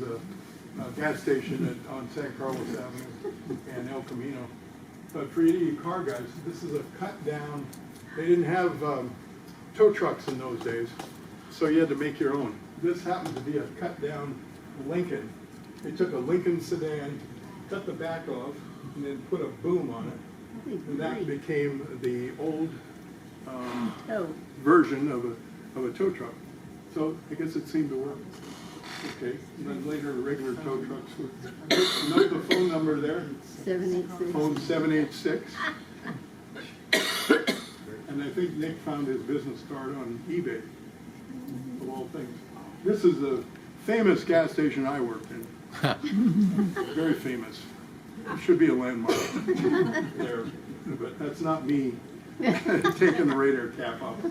gas station on San Carlos Avenue and El Camino. But for any of you car guys, this is a cut down. They didn't have tow trucks in those days, so you had to make your own. This happened to be a cut down Lincoln. They took a Lincoln sedan, cut the back off, and then put a boom on it. And that became the old version of a tow truck. So I guess it seemed to work. Okay, and then later regular tow trucks would note the phone number there. 786. Phone 786. And I think Nick found his business start on eBay, of all things. This is a famous gas station I worked in. Very famous. It should be a landmark there, but that's not me taking the radar cap off.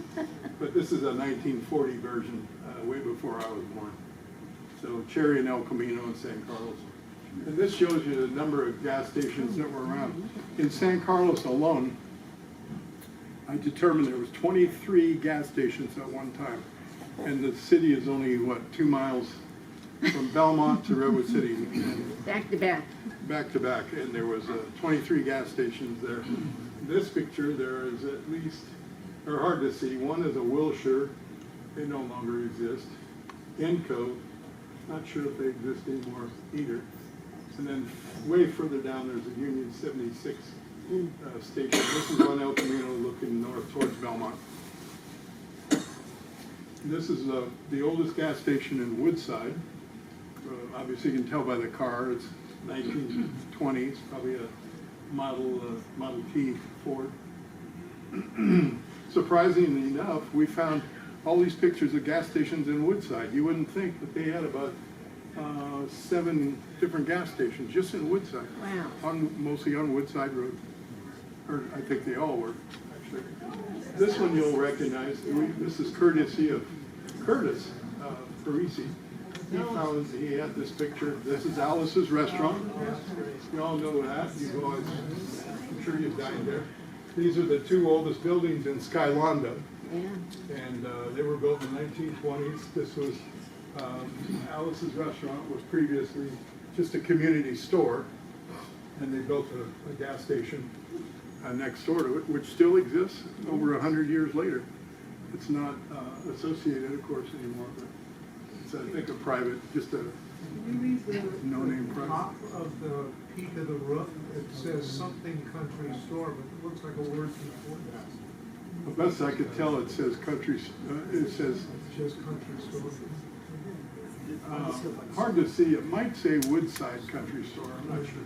But this is a 1940 version, way before I was born. So Cherry and El Camino and San Carlos. And this shows you the number of gas stations that were around. In San Carlos alone, I determined there was 23 gas stations at one time. And the city is only, what, 2 miles from Belmont to Redwood City. Back to back. Back to back, and there was 23 gas stations there. This picture, there is at least, they're hard to see. One is a Wilshire, they no longer exist. Enco, not sure if they exist anymore either. And then way further down, there's a Union 76 station. This is on El Camino looking north towards Belmont. This is the oldest gas station in Woodside. Obviously, you can tell by the car. It's 1920s, probably a Model T Ford. Surprisingly enough, we found all these pictures of gas stations in Woodside. You wouldn't think that they had about 7 different gas stations just in Woodside. Wow. Mostly on Woodside Road. Or I think they all were, actually. This one you'll recognize. This is courtesy of Curtis Parisi. He had this picture. This is Alice's restaurant. You all know that. You've always, I'm sure you've dined there. These are the 2 oldest buildings in Skylonda. Yeah. And they were built in the 1920s. This was, Alice's restaurant was previously just a community store. And they built a gas station next door to it, which still exists over 100 years later. It's not associated, of course, anymore, but it's, I think, a private, just a no-name private. Top of the peak of the roof, it says something country store, but it looks like a word before that. The best I could tell, it says country, it says, Just country store. hard to see, it might say Woodside Country Store, I'm not sure.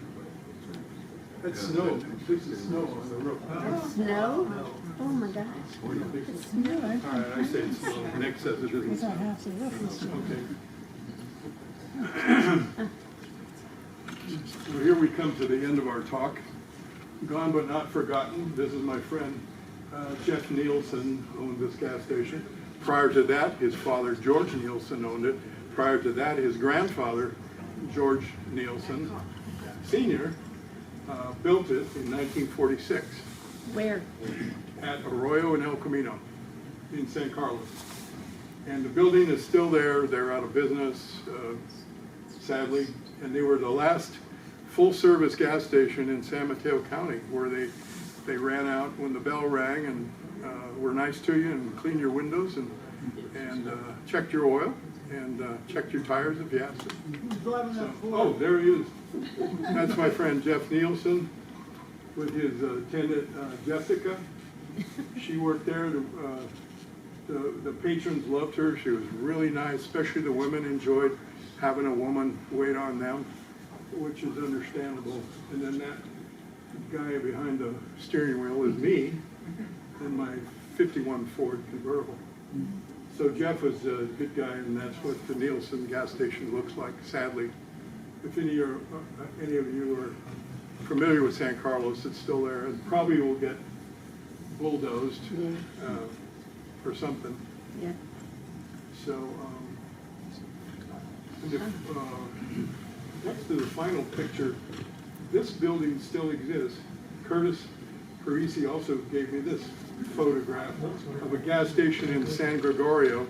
That's snow, this is snow on the roof. Snow? Oh my gosh. It's snow. All right, I say it's snow, Nick says it isn't snow. Okay. So here we come to the end of our talk. Gone but not forgotten. This is my friend Jeff Nielsen, owned this gas station. Prior to that, his father, George Nielsen, owned it. Prior to that, his grandfather, George Nielsen Sr., built it in 1946 Where? at Arroyo and El Camino in San Carlos. And the building is still there. They're out of business, sadly. And they were the last full-service gas station in San Mateo County, where they ran out when the bell rang and were nice to you and cleaned your windows and checked your oil and checked your tires if you had to. So, oh, there he is. That's my friend Jeff Nielsen with his attendant Jessica. She worked there. The patrons loved her. She was really nice, especially the women enjoyed having a woman wait on them, which is understandable. And then that guy behind the steering wheel is me in my 51 Ford convertible. So Jeff was a good guy, and that's what the Nielsen gas station looks like, sadly. If any of you are familiar with San Carlos, it's still there, and probably will get bulldozed or something. Yeah. So, next to the final picture, this building still exists. Curtis Parisi also gave me this photograph of a gas station in San Gregorio.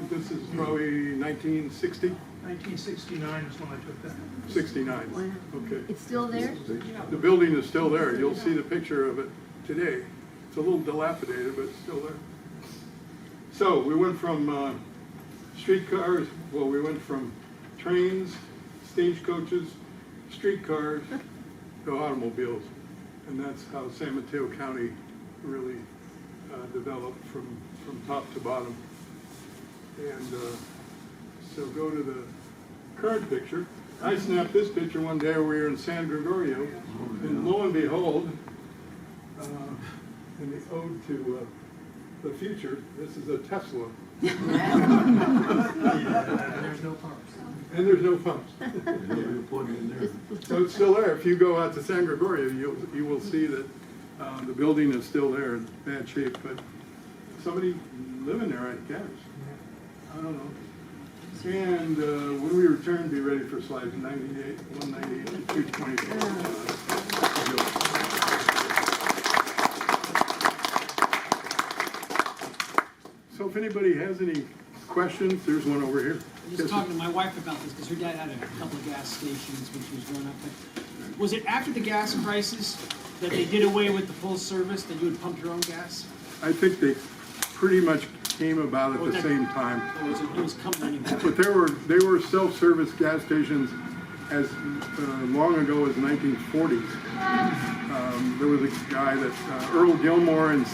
This is probably 1960? 1969 is when I took that. 69, Wow. okay. It's still there? The building is still there. You'll see the picture of it today. It's a little dilapidated, but it's still there. So we went from streetcars, well, we went from trains, stagecoaches, streetcars, to automobiles. And that's how San Mateo County really developed from top to bottom. And so go to the current picture. I snapped this picture one day. We were in San Gregorio, and lo and behold, in the ode to the future, this is a Tesla. And there's no pumps. And there's no pumps. So it's still there. If you go out to San Gregorio, you will see that the building is still there in bad shape, but somebody living there, I guess. I don't know. And when we return, be ready for slides 98, 198, and 224. So if anybody has any questions, there's one over here. I was talking to my wife about this because her dad had a couple of gas stations when she was growing up. But was it after the gas crisis that they did away with the full service, that you would pump your own gas? I think they pretty much came about at the same time. It was coming anyway. But they were self-service gas stations as long ago as the 1940s. There was a guy that Earl Gilmore in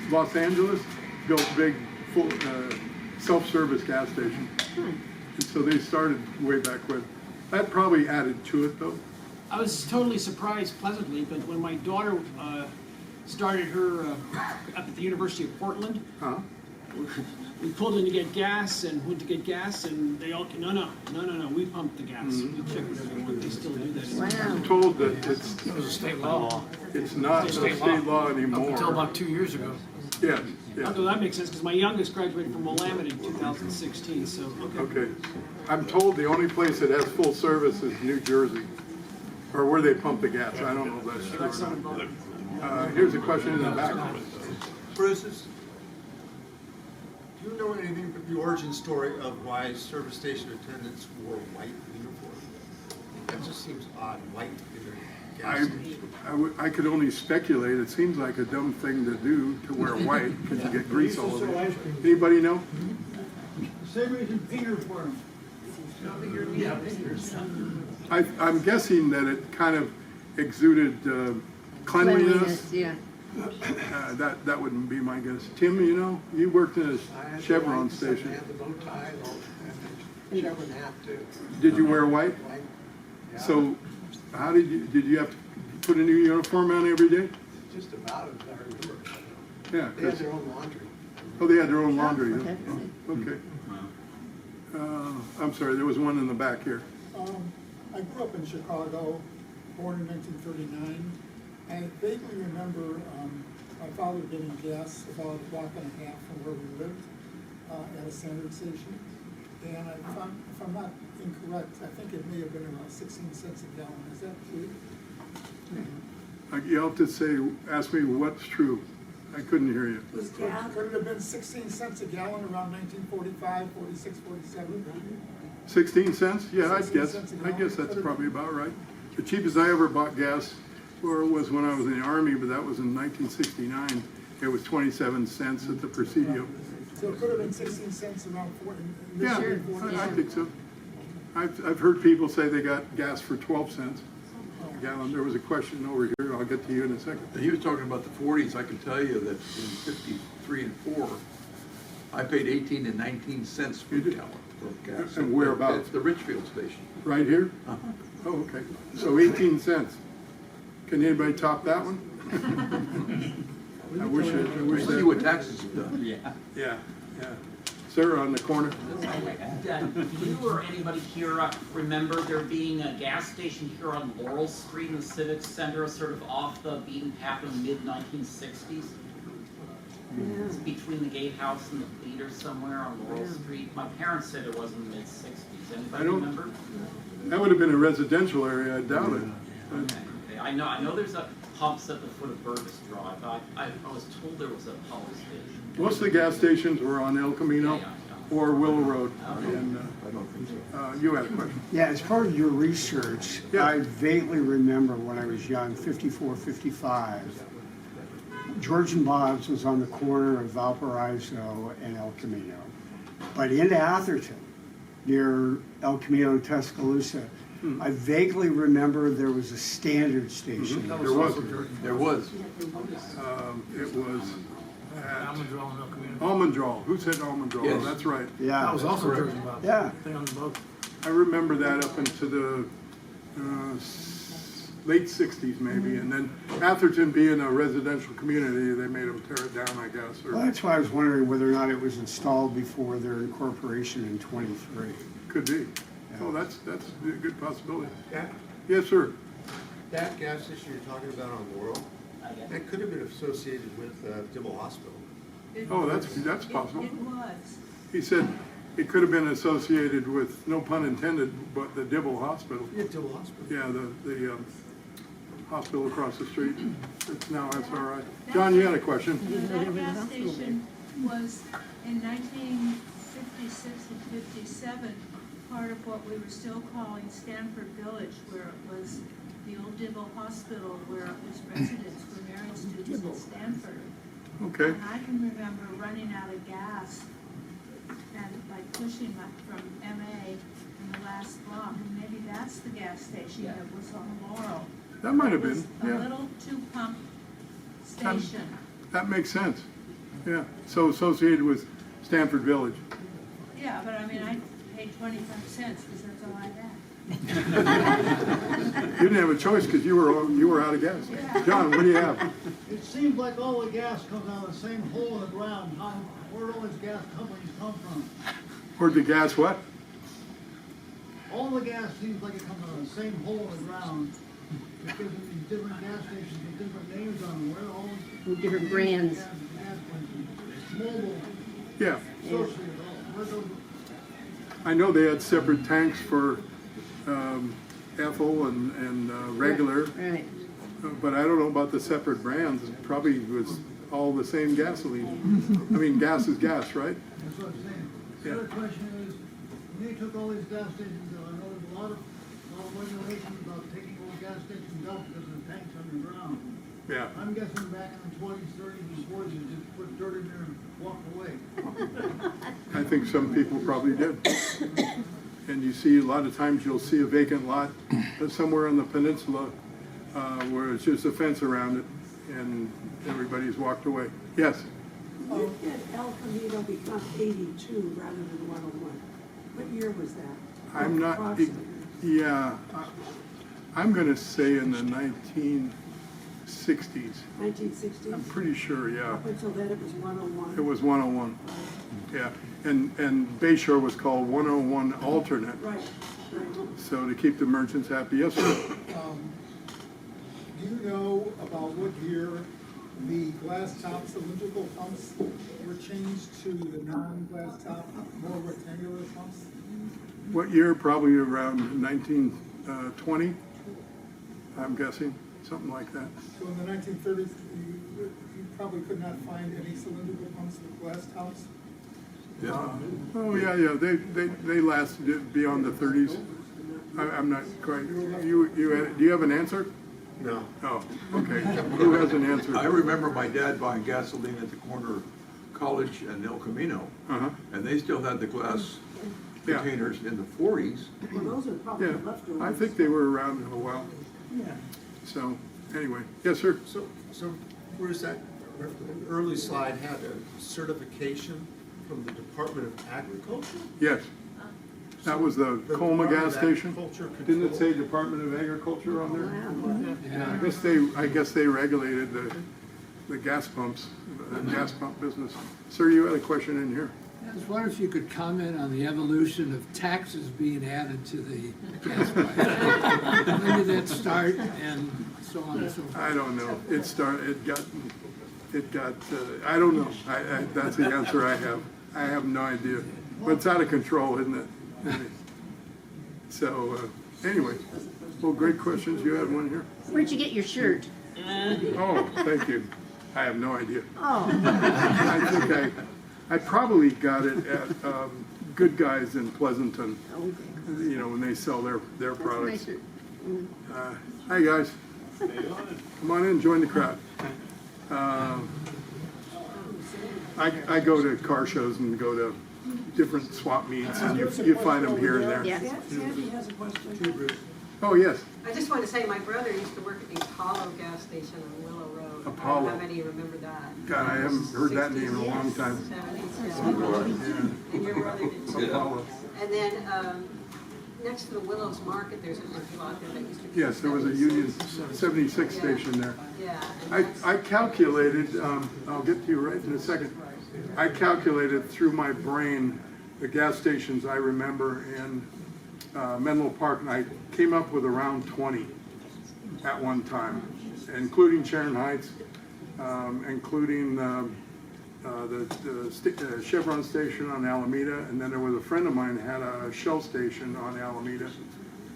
Los Angeles built big full self-service gas station. And so they started way back when. That probably added to it though. I was totally surprised pleasantly, but when my daughter started her up at the University of Portland, we pulled in to get gas and went to get gas, and they all, no, we pumped the gas. We checked with everyone, they still do that. Wow. I'm told that It was a state law. it's not a state law anymore. Until about 2 years ago. Yeah, yeah. Although that makes sense, because my youngest graduated from Willamette in 2016, so, okay. Okay. I'm told the only place that has full service is New Jersey, or where they pump the gas. I don't know if that's true or not. Here's a question in the back. Bruce, do you know anything about the origin story of why service station attendants wore white uniforms? That just seems odd, white in a gas station. I could only speculate. It seems like a dumb thing to do, to wear white, because you get grease all over you. Anybody know? Same reason fingers wear them. I'm guessing that it kind of exuded cleanliness. Yeah. That wouldn't be my guess. Tim, you know, you worked in a Chevron station. I had the bow tie and Chevron hat too. Did you wear white? So, how did you have to put a new uniform on every day? Just about as hard work. Yeah. They had their own laundry. Oh, they had their own laundry. Okay. Okay. I'm sorry, there was one in the back here. I grew up in Chicago, born in 1939. I vaguely remember My father getting gas about a block and a half from where we lived, at a Standard station. And if I'm not incorrect, I think it may have been around 16 cents a gallon. Is that true? You'll have to ask me what's true. I couldn't hear you. Could it have been 16 cents a gallon around 1945, 46, 47? 16 cents? Yeah, 16 cents a I gallon. guess that's probably about right. The cheapest I ever bought gas was when I was in the Army, but that was in 1969. It was 27 cents at the Presidio. So it could have been 16 cents around 40. Yeah, I think so. I've heard people say they got gas for 12 cents a gallon. There was a question over here. I'll get to you in a second. He was talking about the 40s. I can tell you that in 53 and 4, I paid 18 and 19 cents per gallon for gas. And whereabouts? At the Richfield station. Right here? Uh-huh. Oh, okay. So 18 cents. Can anybody top that one? I wish See that. what taxes have done. Yeah. Sir, on the corner. Do you or anybody here remember there being a gas station here on Laurel Street in the Civic Center, sort of off the beaten path in the mid-1960s? It's between the gatehouse and the theater somewhere on Laurel Street. My parents said it was in the mid-60s. Anybody remember? That would have been a residential area. I doubt it. Okay. I know there's a pumps at the foot of Burgess Drive. I was told there was a pump station. Most of the gas stations were on El Camino or Willow Road. And I don't think so. you had a question. Yeah, as part of your research, Yeah. I vaguely remember when I was young, 54, 55, George and Bob's was on the corner of Valparaiso and El Camino. But into Atherton, near El Camino and Tuscaloosa, I vaguely remember there was a Standard station. There was. There was. It was Almondrell and El Camino. Almondrell. Who said Almondrell? Yes. Oh, that's right. Yeah. That was also George and Bob's. Yeah. Thing on the boat. I remember that up into the late 60s maybe. And then Atherton being a residential community, they made them tear it down, I guess. Well, that's why I was wondering whether or not it was installed before their incorporation in 23. Could be. Oh, that's a good possibility. Yeah. Yes, sir. That gas station you're talking about on Laurel, that could have been associated with Dibble Hospital. Oh, that's possible. It was. He said it could have been associated with, no pun intended, but the Dibble Hospital. Yeah, Dibble Hospital. Yeah, the hospital across the street. It's now SRI. John, you had a question? That gas station was in 1956 and 57, part of what we were still calling Stanford Village, where it was the old Dibble Hospital, where it was residents for married students at Stanford. Okay. And I can remember running out of gas and like pushing from MA in the last block, and maybe that's the gas station that was on Laurel. That might have It was been, a yeah. little two-pump station. That makes sense. Yeah, so associated with Stanford Village. Yeah, but I mean, I paid 25 cents because that's all I had. You didn't have a choice because you were out of gas. John, what do you have? It seems like all the gas comes out of the same hole in the ground. Where do all these gas companies come from? Where'd the gas what? All the gas seems like it comes out of the same hole in the ground. Because of these different gas stations with different names on them. Where are all these Different brands. gas places? Mobile, Yeah, associated, where those? I know they had separate tanks for ethyl and regular, Right. but I don't know about the separate brands. It probably was all the same gasoline. I mean, gas is gas, right? That's what I'm saying. The Yeah. other question is, when they took all these gas stations, I know there's a lot of regulations about taking all gas stations out because of the tanks underground. Yeah. I'm guessing back in the 20s, 30s, and 40s, they just put dirt in there and walked away. I think some people probably did. And you see, a lot of times you'll see a vacant lot somewhere on the peninsula where it's just a fence around it and everybody's walked away. Yes? When did El Camino become 82 rather than 101? What year was that? I'm not, yeah, I'm going to say in the 1960s. 1960s? I'm pretty sure, yeah. Up until then it was 101? It was 101, yeah. And Bayshore was called 101 alternate. Right. So to keep the merchants happy. Yes, sir? Do you know about what year the glass top cylindrical pumps were changed to the non-glass top, more rectangular pumps. What year? Probably around 1920, I'm guessing, something like that. So in the 1930s, you probably could not find any cylindrical pumps with glass tops. Oh, yeah, they lasted beyond the 30s. I'm not quite, do you have an answer? No. Oh, okay. Who has an answer? I remember my dad buying gasoline at the corner of College and El Camino, and they still had the glass containers in the 40s. Well, those are probably Yeah, leftovers. I think they were around a while. Yeah. So, anyway, yes, sir? So where's that, the early slide had a certification from the Department of Agriculture? Yes. That was the Colma Department gas of station. Agriculture Didn't it control- say Department of Agriculture on there? Wow. Yeah, I guess they regulated the gas pumps, the gas pump business. Sir, you had a question in here? I was wondering if you could comment on the evolution of taxes being added to the gas price. When did that start, and so on and so forth? I don't know. It got, I don't know. That's the answer I have. I have no idea. But it's out of control, isn't it? So, anyway, well, great questions. You had one here? Where'd you get your shirt? Oh, thank you. I have no idea. Oh. I think I probably got it at Good Guys in Pleasanton, you know, when they sell their products. Nice shirt. Hi, guys. Come on in, join the crowd. I go to car shows and go to different swap meets, and you find them here and there. Sandy has a question. Oh, yes. I just want to say, my brother used to work at the Apollo gas station on Willow Road. Apollo. I don't know how many remember that. God, I haven't heard that name in a long time. 70s, yeah. And your brother did too. Apollo. And then, next to the Willows Market, there's an empty lot there that used to be. Yes, there was a Union 76 station there. Yeah. I calculated, I'll get to you right in a second. I calculated through my brain the gas stations I remember in Menlo Park, and I came up with around 20 at one time, including Sharon Heights, including the Chevron station on Alameda, and then there was a friend of mine had a Shell station on Alameda,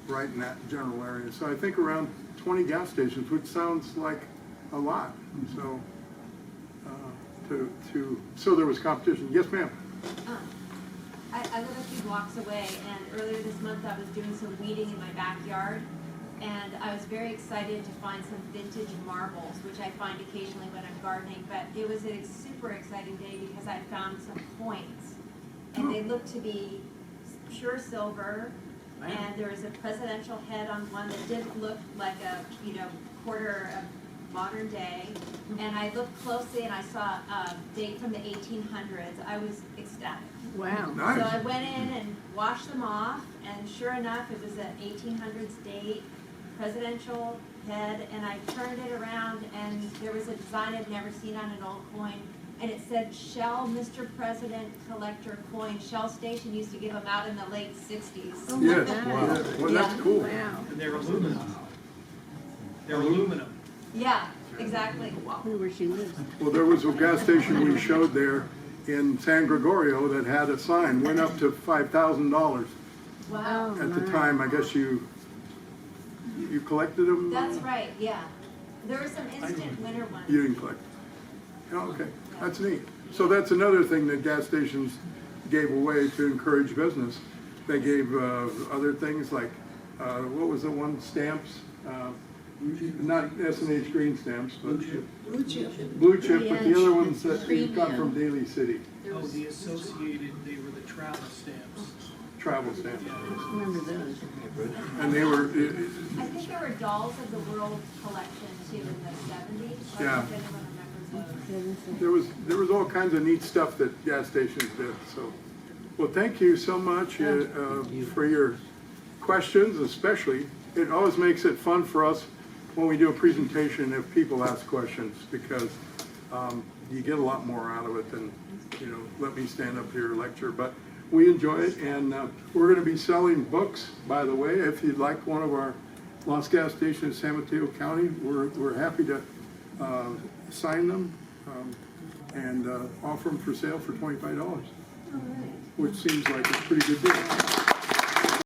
right in that general area. So I think around 20 gas stations, which sounds like a lot. So, so there was competition. Yes, ma'am. I live a few blocks away, and earlier this month I was doing some weeding in my backyard, and I was very excited to find some vintage marbles, which I find occasionally when I'm gardening, but it was a super exciting day because I found some coins, and they looked to be pure silver, and there was a presidential head on one that didn't look like a, quarter of modern day, and I looked closely and I saw a date from the 1800s. I was ecstatic. Wow. Nice. So I went in and washed them off, and sure enough, it was an 1800s date, presidential head, and I turned it around, and there was a design I'd never seen on an old coin, and it said Shell Mr. President Collector Coin. Shell Station used to give them out in the late 60s. Oh my Yes. God. Wow. Well, that's cool. Wow. And they're aluminum. They're aluminum. Yeah, exactly. Who where she lives. Well, there was a gas station we showed there in San Gregorio that had a sign, went up to $5,000 Wow. at the time. I guess you collected them? That's right, yeah. There were some instant winner ones. You didn't collect. Oh, okay, that's neat. So that's another thing that gas stations gave away to encourage business. They gave other things like, what was the one, stamps? Not S&H green stamps, but Blue chip. blue chip, but the other ones that you got from Daly City, Oh, the associated, they were the travel stamps. travel stamps. Remember those. And they were, I think there were Dolls of the World collection too in the 70s. I Yeah. don't know if anyone remembers those. there was all kinds of neat stuff that gas stations did, so. Well, thank you so much for your questions, especially. It always makes it fun for us when we do a presentation if people ask questions, because you get a lot more out of it than, let me stand up here and lecture. But we enjoy it, and we're going to be selling books, by the way. If you'd like one of our Lost Gas Stations in San Mateo County, we're happy to sign them, and offer them for sale for $25, which seems like a pretty good deal.